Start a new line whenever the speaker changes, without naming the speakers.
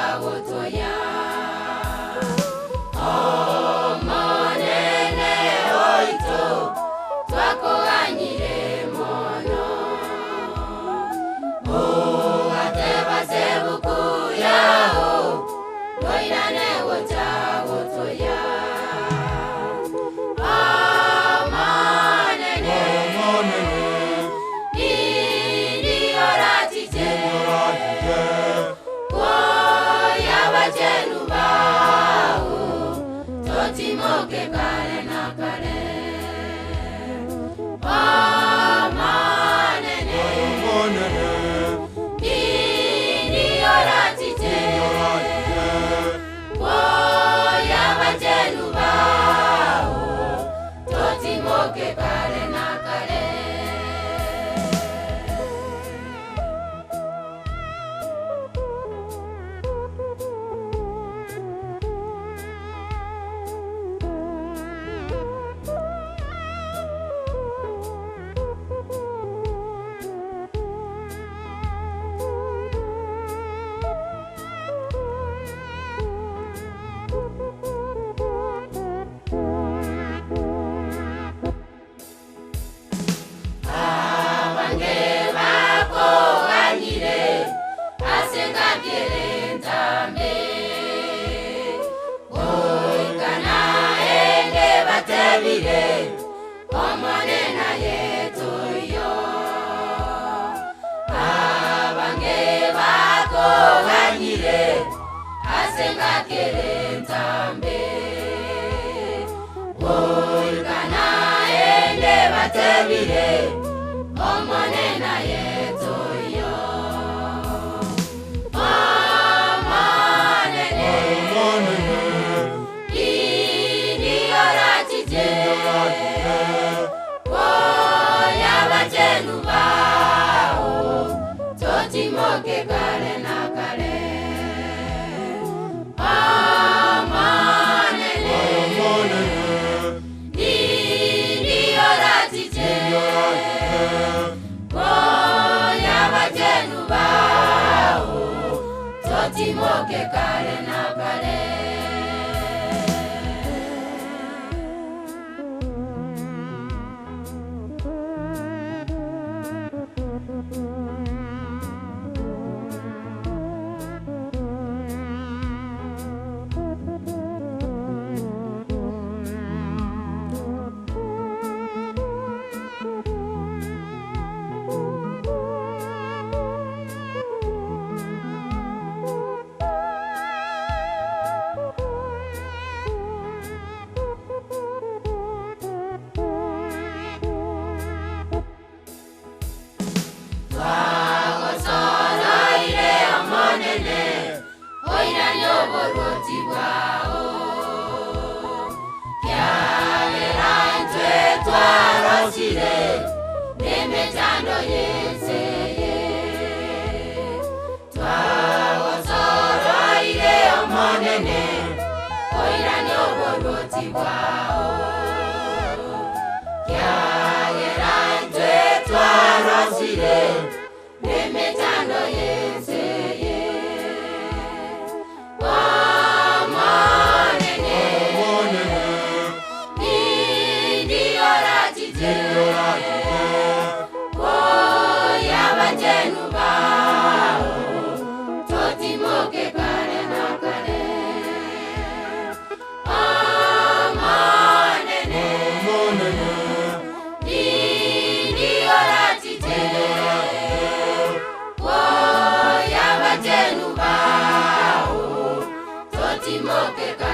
jawo toya. Omonene oito twakoganyire mono. Ateba sebuku yao loirane wo jawo toya. Timoke kare na kare. Omonene ini oratite woya bajenu bao totimoke kare na kare. Omonena yetoyo abange bako ganyire asenga kerentambe oikana ende batebire omonena yetoyo omonene ini oratite bajenu bao totimoke kare na kare. Omonene ini oratite boya bajenu bao totimoke kare na kare. Nemetando yeseye twawasoro ile omonene oirani oboroti bwao kyayerantwe twarosire nemetando yeseye omonene ini oratite bajenu bao totimoke kare na kare. Omonene ini oratite woya bajenu bao totimoke kare.